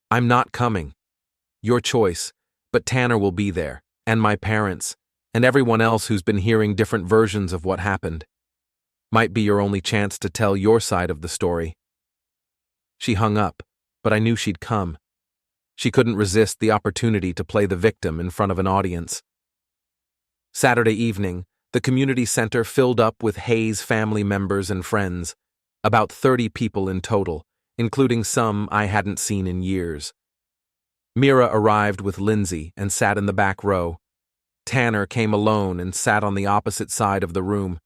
I'm not coming. Your choice, but Tanner will be there, and my parents, and everyone else who's been hearing different versions of what happened. Might be your only chance to tell your side of the story. She hung up, but I knew she'd come. She couldn't resist the opportunity to play the victim in front of an audience. Saturday evening, the community center filled up with Hayes family members and friends, about 30 people in total, including some I hadn't seen in years. Mira arrived with Lindsay and sat in the back row. Tanner came alone and sat on the opposite side of the room.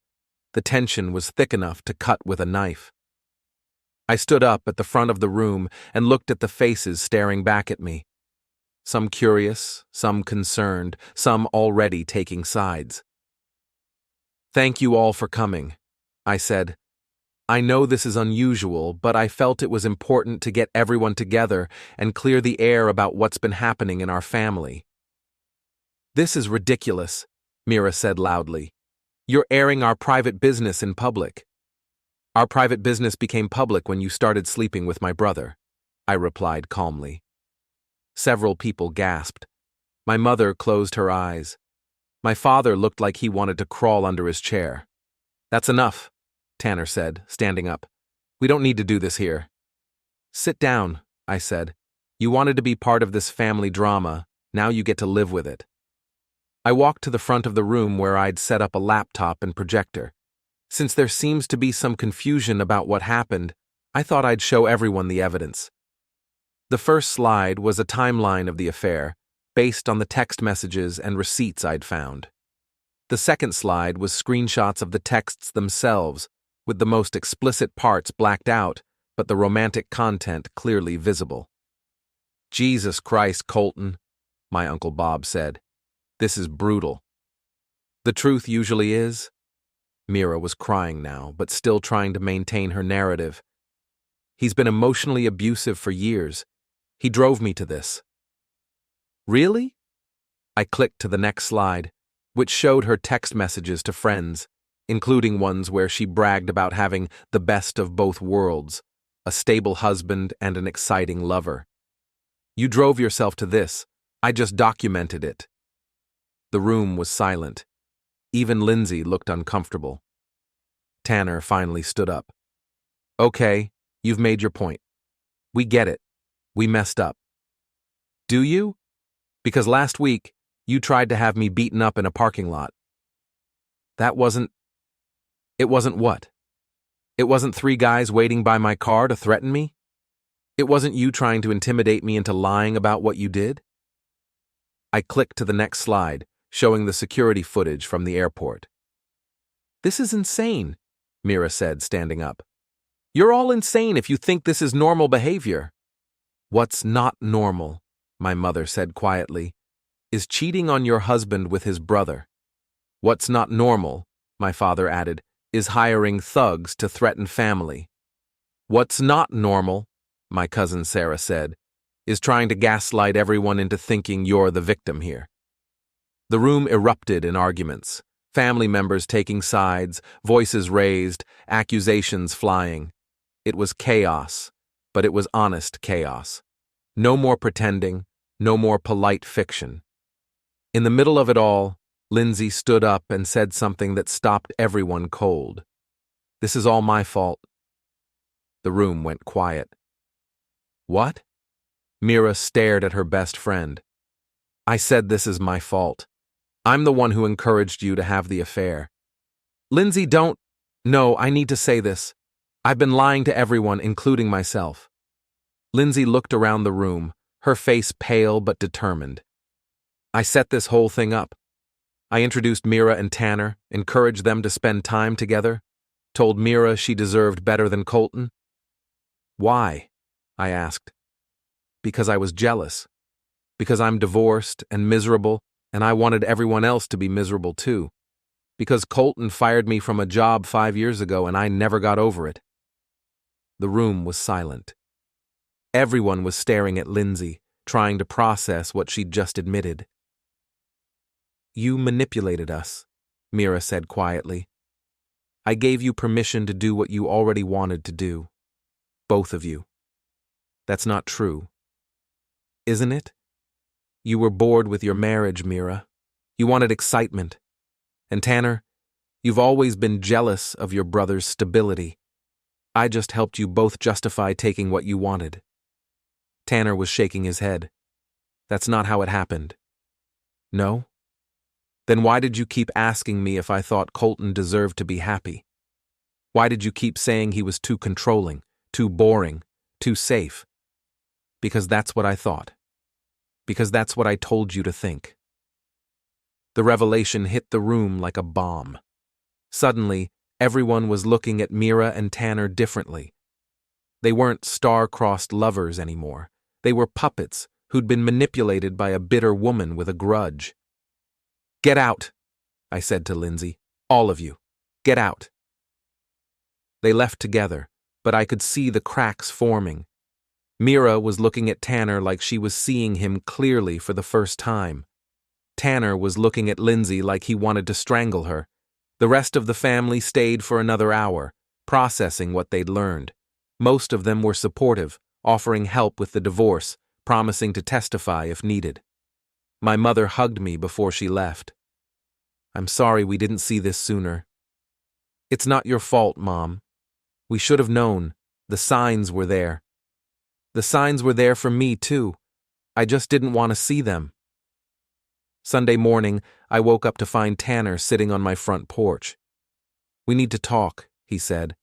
The tension was thick enough to cut with a knife. I stood up at the front of the room and looked at the faces staring back at me. Some curious, some concerned, some already taking sides. "Thank you all for coming," I said. "I know this is unusual, but I felt it was important to get everyone together and clear the air about what's been happening in our family." "This is ridiculous," Mira said loudly. "You're airing our private business in public." "Our private business became public when you started sleeping with my brother," I replied calmly. Several people gasped. My mother closed her eyes. My father looked like he wanted to crawl under his chair. "That's enough," Tanner said, standing up. "We don't need to do this here." "Sit down," I said. "You wanted to be part of this family drama. Now you get to live with it." I walked to the front of the room where I'd set up a laptop and projector. Since there seems to be some confusion about what happened, I thought I'd show everyone the evidence. The first slide was a timeline of the affair, based on the text messages and receipts I'd found. The second slide was screenshots of the texts themselves, with the most explicit parts blacked out, but the romantic content clearly visible. "Jesus Christ, Colton," my Uncle Bob said. "This is brutal." "The truth usually is." Mira was crying now, but still trying to maintain her narrative. "He's been emotionally abusive for years. He drove me to this." "Really?" I clicked to the next slide, which showed her text messages to friends, including ones where she bragged about having the best of both worlds, a stable husband and an exciting lover. "You drove yourself to this. I just documented it." The room was silent. Even Lindsay looked uncomfortable. Tanner finally stood up. "Okay, you've made your point. We get it. We messed up." "Do you? Because last week, you tried to have me beaten up in a parking lot." It wasn't what? It wasn't 3 guys waiting by my car to threaten me? It wasn't you trying to intimidate me into lying about what you did?" I clicked to the next slide, showing the security footage from the airport. "This is insane," Mira said, standing up. "You're all insane if you think this is normal behavior." "What's not normal," my mother said quietly, "is cheating on your husband with his brother. What's not normal," my father added, "is hiring thugs to threaten family. What's not normal," my cousin Sarah said, "is trying to gaslight everyone into thinking you're the victim here." The room erupted in arguments, family members taking sides, voices raised, accusations flying. It was chaos, but it was honest chaos. No more pretending, no more polite fiction. In the middle of it all, Lindsay stood up and said something that stopped everyone cold. "This is all my fault." The room went quiet. "What?" Mira stared at her best friend. "I said this is my fault. I'm the one who encouraged you to have the affair." "Lindsay, don't—" "No, I need to say this. I've been lying to everyone, including myself." Lindsay looked around the room, her face pale but determined. "I set this whole thing up. I introduced Mira and Tanner, encouraged them to spend time together, told Mira she deserved better than Colton." "Why?" I asked. "Because I was jealous. Because I'm divorced and miserable, and I wanted everyone else to be miserable too. Because Colton fired me from a job 5 years ago and I never got over it." The room was silent. Everyone was staring at Lindsay, trying to process what she'd just admitted. "You manipulated us," Mira said quietly. "I gave you permission to do what you already wanted to do. Both of you. That's not true. Isn't it? You were bored with your marriage, Mira. You wanted excitement. And Tanner, you've always been jealous of your brother's stability. I just helped you both justify taking what you wanted." Tanner was shaking his head. "That's not how it happened." "No? Then why did you keep asking me if I thought Colton deserved to be happy? Why did you keep saying he was too controlling, too boring, too safe?" "Because that's what I thought. Because that's what I told you to think." The revelation hit the room like a bomb. Suddenly, everyone was looking at Mira and Tanner differently. They weren't star-crossed lovers anymore. They were puppets who'd been manipulated by a bitter woman with a grudge. "Get out," I said to Lindsay. "All of you. Get out." They left together, but I could see the cracks forming. Mira was looking at Tanner like she was seeing him clearly for the first time. Tanner was looking at Lindsay like he wanted to strangle her. The rest of the family stayed for another hour, processing what they'd learned. Most of them were supportive, offering help with the divorce, promising to testify if needed. My mother hugged me before she left. "I'm sorry we didn't see this sooner." "It's not your fault, Mom. We should have known. The signs were there." "The signs were there for me, too. I just didn't want to see them." Sunday morning, I woke up to find Tanner sitting on my front porch. "We need to talk," he said.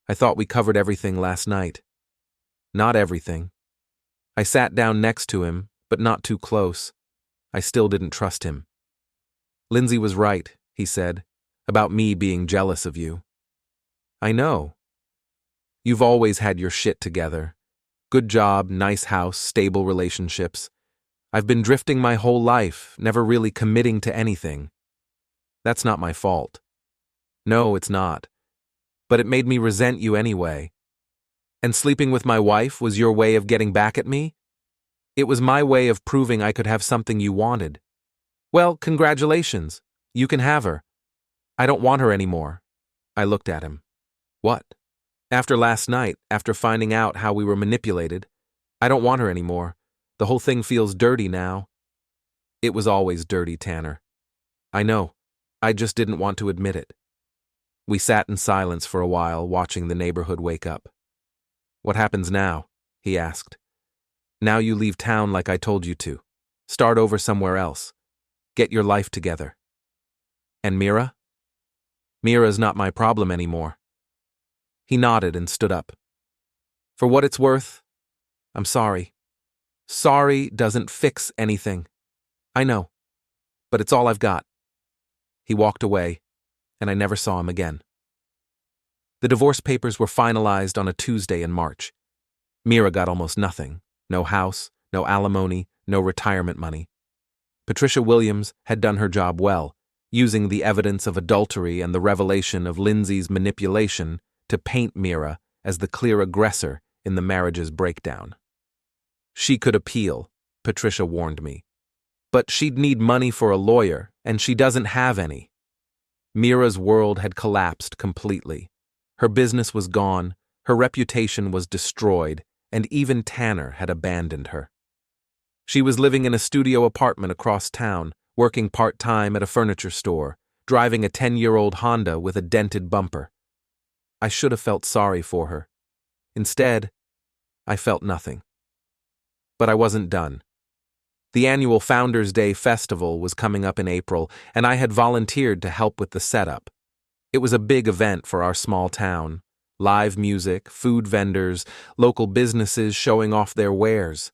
"I thought we covered everything last night." "Not everything." I sat down next to him, but not too close. I still didn't trust him. "Lindsay was right," he said, "about me being jealous of you." "I know. You've always had your shit together. Good job, nice house, stable relationships. I've been drifting my whole life, never really committing to anything. That's not my fault." "No, it's not. But it made me resent you anyway." "And sleeping with my wife was your way of getting back at me?" "It was my way of proving I could have something you wanted." "Well, congratulations. You can have her." "I don't want her anymore." I looked at him. "What?" "After last night, after finding out how we were manipulated, I don't want her anymore. The whole thing feels dirty now." "It was always dirty, Tanner." "I know. I just didn't want to admit it." We sat in silence for a while, watching the neighborhood wake up. "What happens now?" he asked. "Now you leave town like I told you to. Start over somewhere else. Get your life together." "And Mira?" "Mira's not my problem anymore." He nodded and stood up. "For what it's worth, I'm sorry. Sorry doesn't fix anything. I know, but it's all I've got." He walked away, and I never saw him again. The divorce papers were finalized on a Tuesday in March. Mira got almost nothing. No house, no alimony, no retirement money. Patricia Williams had done her job well, using the evidence of adultery and the revelation of Lindsay's manipulation to paint Mira as the clear aggressor in the marriage's breakdown. She could appeal, Patricia warned me. But she'd need money for a lawyer, and she doesn't have any. Mira's world had collapsed completely. Her business was gone, her reputation was destroyed, and even Tanner had abandoned her. She was living in a studio apartment across town, working part-time at a furniture store, driving a 10-year-old Honda with a dented bumper. I should have felt sorry for her. Instead, I felt nothing. But I wasn't done. The annual Founders' Day festival was coming up in April, and I had volunteered to help with the setup. It was a big event for our small town. Live music, food vendors, local businesses showing off their wares.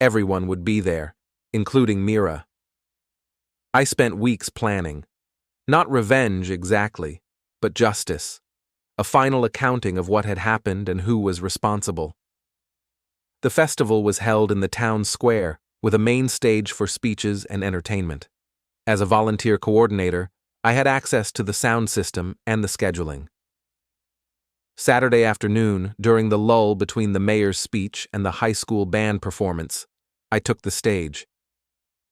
Everyone would be there, including Mira. I spent weeks planning. Not revenge exactly, but justice. A final accounting of what had happened and who was responsible. The festival was held in the town square, with a main stage for speeches and entertainment. As a volunteer coordinator, I had access to the sound system and the scheduling. Saturday afternoon, during the lull between the mayor's speech and the high school band performance, I took the stage.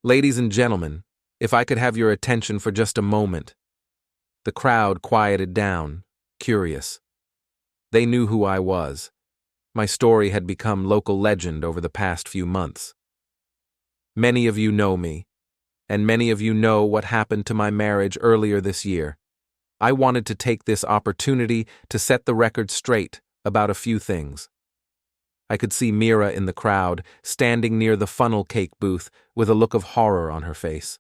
Ladies and gentlemen, if I could have your attention for just a moment. The crowd quieted down, curious. They knew who I was. My story had become local legend over the past few months. Many of you know me, and many of you know what happened to my marriage earlier this year. I wanted to take this opportunity to set the record straight about a few things. I could see Mira in the crowd, standing near the funnel cake booth with a look of horror on her face.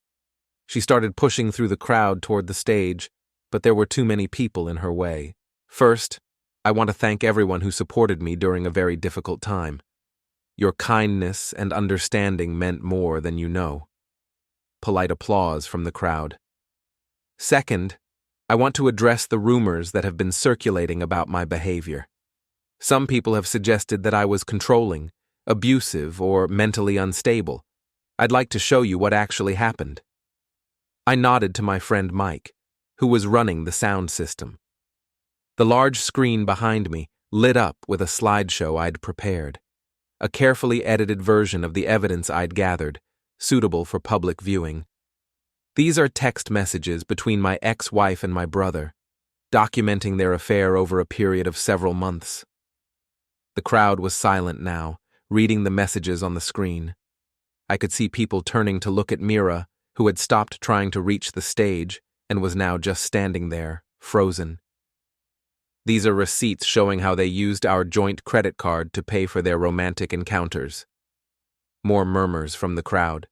She started pushing through the crowd toward the stage, but there were too many people in her way. First, I want to thank everyone who supported me during a very difficult time. Your kindness and understanding meant more than you know. Polite applause from the crowd. Second, I want to address the rumors that have been circulating about my behavior. Some people have suggested that I was controlling, abusive, or mentally unstable. I'd like to show you what actually happened. I nodded to my friend Mike, who was running the sound system. The large screen behind me lit up with a slideshow I'd prepared, a carefully edited version of the evidence I'd gathered, suitable for public viewing. These are text messages between my ex-wife and my brother, documenting their affair over a period of several months. The crowd was silent now, reading the messages on the screen. I could see people turning to look at Mira, who had stopped trying to reach the stage and was now just standing there, frozen. These are receipts showing how they used our joint credit card to pay for their romantic encounters. More murmurs from the crowd.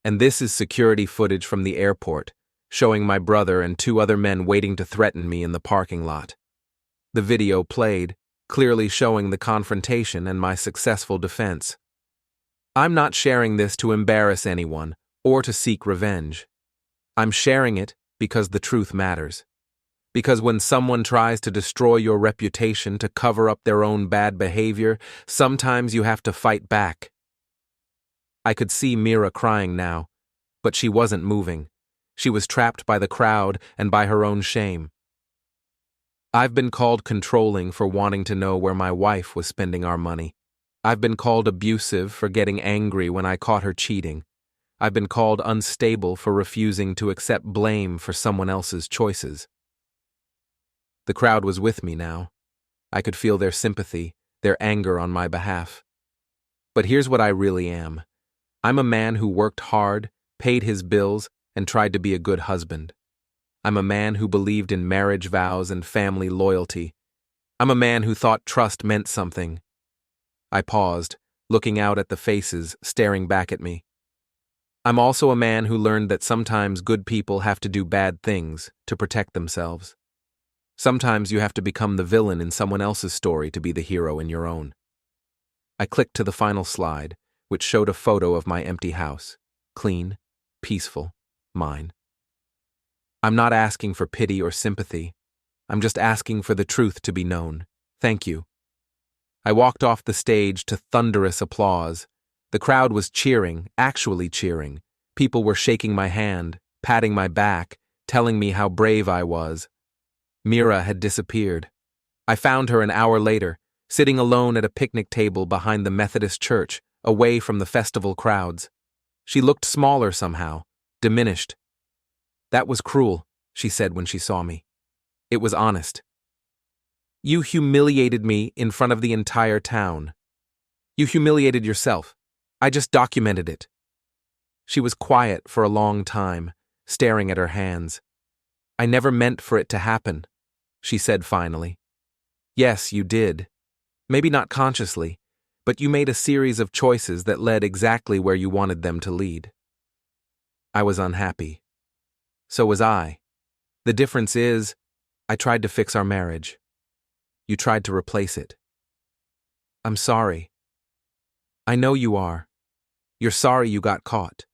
And this is security footage from the airport, showing my brother and two other men waiting to threaten me in the parking lot. The video played, clearly showing the confrontation and my successful defense. I'm not sharing this to embarrass anyone or to seek revenge. I'm sharing it because the truth matters. Because when someone tries to destroy your reputation to cover up their own bad behavior, sometimes you have to fight back. I could see Mira crying now, but she wasn't moving. She was trapped by the crowd and by her own shame. I've been called controlling for wanting to know where my wife was spending our money. I've been called abusive for getting angry when I caught her cheating. I've been called unstable for refusing to accept blame for someone else's choices. The crowd was with me now. I could feel their sympathy, their anger on my behalf. But here's what I really am. I'm a man who worked hard, paid his bills, and tried to be a good husband. I'm a man who believed in marriage vows and family loyalty. I'm a man who thought trust meant something. I paused, looking out at the faces staring back at me. I'm also a man who learned that sometimes good people have to do bad things to protect themselves. Sometimes you have to become the villain in someone else's story to be the hero in your own. I clicked to the final slide, which showed a photo of my empty house, clean, peaceful, mine. I'm not asking for pity or sympathy. I'm just asking for the truth to be known. Thank you. I walked off the stage to thunderous applause. The crowd was cheering, actually cheering. People were shaking my hand, patting my back, telling me how brave I was. Mira had disappeared. I found her an hour later, sitting alone at a picnic table behind the Methodist church, away from the festival crowds. She looked smaller somehow, diminished. That was cruel, she said when she saw me. It was honest. You humiliated me in front of the entire town. You humiliated yourself. I just documented it. She was quiet for a long time, staring at her hands. I never meant for it to happen, she said finally. Yes, you did. Maybe not consciously, but you made a series of choices that led exactly where you wanted them to lead. I was unhappy. So was I. The difference is, I tried to fix our marriage. You tried to replace it. I'm sorry. I know you are. You're sorry you got caught.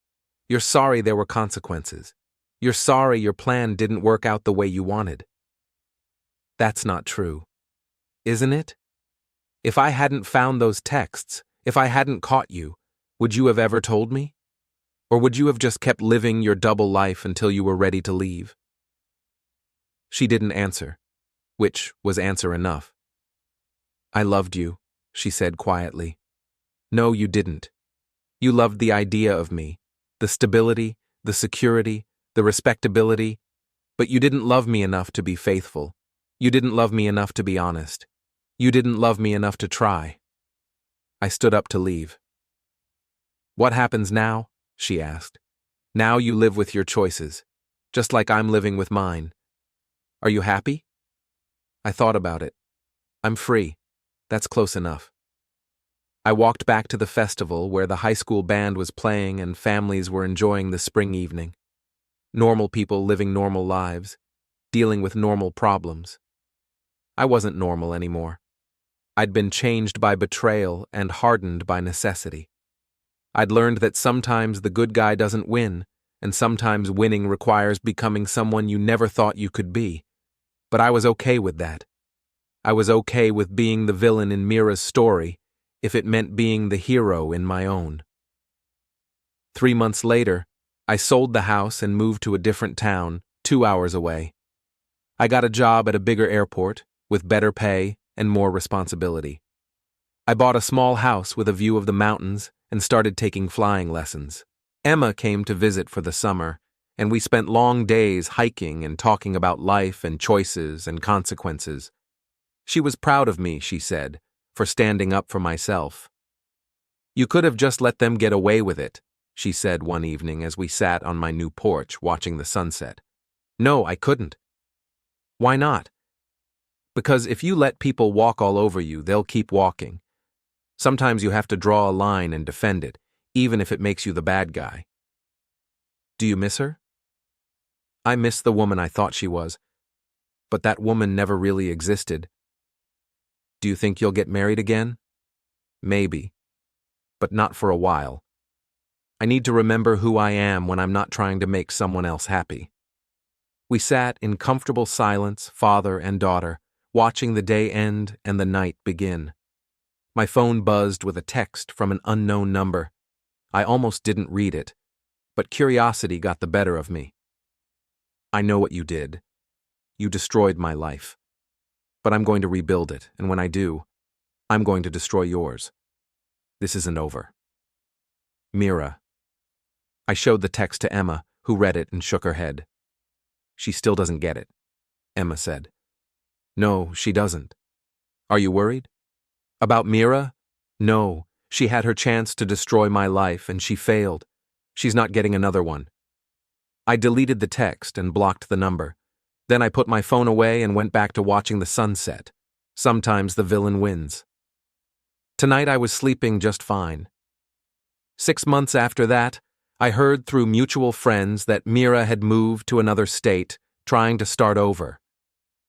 You're sorry there were consequences. You're sorry your plan didn't work out the way you wanted. That's not true, isn't it? If I hadn't found those texts, if I hadn't caught you, would you have ever told me? Or would you have just kept living your double life until you were ready to leave? She didn't answer. which was answer enough. "I loved you," she said quietly. "No, you didn't. You loved the idea of me, the stability, the security, the respectability, but you didn't love me enough to be faithful. You didn't love me enough to be honest. You didn't love me enough to try." I stood up to leave. "What happens now?" she asked. "Now you live with your choices, just like I'm living with mine. Are you happy?" I thought about it. I'm free. That's close enough. I walked back to the festival where the high school band was playing and families were enjoying the spring evening. Normal people living normal lives, dealing with normal problems. I wasn't normal anymore. I'd been changed by betrayal and hardened by necessity. I'd learned that sometimes the good guy doesn't win, and sometimes winning requires becoming someone you never thought you could be. But I was okay with that. I was okay with being the villain in Mira's story if it meant being the hero in my own. 3 months later, I sold the house and moved to a different town, 2 hours away. I got a job at a bigger airport, with better pay and more responsibility. I bought a small house with a view of the mountains and started taking flying lessons. Emma came to visit for the summer, and we spent long days hiking and talking about life and choices and consequences. She was proud of me, she said, for standing up for myself. "You could have just let them get away with it," she said one evening as we sat on my new porch watching the sunset. "No, I couldn't." "Why not?" "Because if you let people walk all over you, they'll keep walking. Sometimes you have to draw a line and defend it, even if it makes you the bad guy." "Do you miss her?" "I miss the woman I thought she was, but that woman never really existed." "Do you think you'll get married again?" "Maybe, but not for a while. I need to remember who I am when I'm not trying to make someone else happy." We sat in comfortable silence, father and daughter, watching the day end and the night begin. My phone buzzed with a text from an unknown number. I almost didn't read it, but curiosity got the better of me. "I know what you did. You destroyed my life. But I'm going to rebuild it, and when I do, I'm going to destroy yours. This isn't over. Mira." I showed the text to Emma, who read it and shook her head. "She still doesn't get it," Emma said. "No, she doesn't. Are you worried?" "About Mira? No, she had her chance to destroy my life, and she failed. She's not getting another one." I deleted the text and blocked the number. Then I put my phone away and went back to watching the sunset. Sometimes the villain wins. Tonight I was sleeping just fine. 6 months after that, I heard through mutual friends that Mira had moved to another state, trying to start over.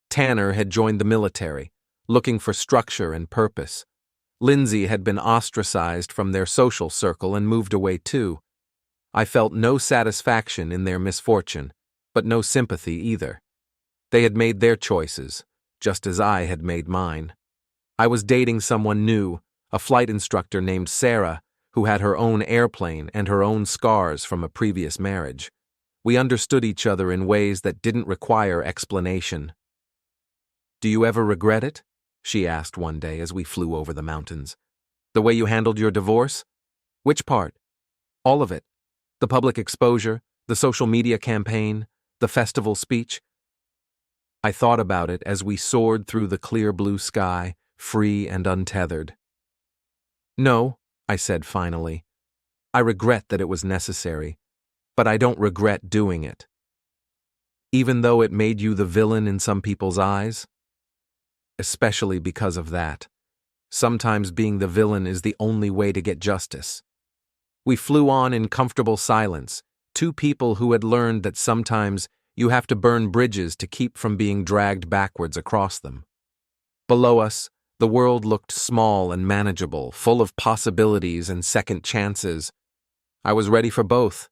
Tanner had joined the military, looking for structure and purpose. Lindsay had been ostracized from their social circle and moved away too. I felt no satisfaction in their misfortune, but no sympathy either. They had made their choices, just as I had made mine. I was dating someone new, a flight instructor named Sarah, who had her own airplane and her own scars from a previous marriage. We understood each other in ways that didn't require explanation. "Do you ever regret it?" she asked one day as we flew over the mountains. "The way you handled your divorce?" "Which part?" "All of it. The public exposure, the social media campaign, the festival speech." I thought about it as we soared through the clear blue sky, free and untethered. "No," I said finally. "I regret that it was necessary, but I don't regret doing it." "Even though it made you the villain in some people's eyes?" "Especially because of that. Sometimes being the villain is the only way to get justice." We flew on in comfortable silence, two people who had learned that sometimes you have to burn bridges to keep from being dragged backwards across them. Below us, the world looked small and manageable, full of possibilities and second chances. I was ready for both,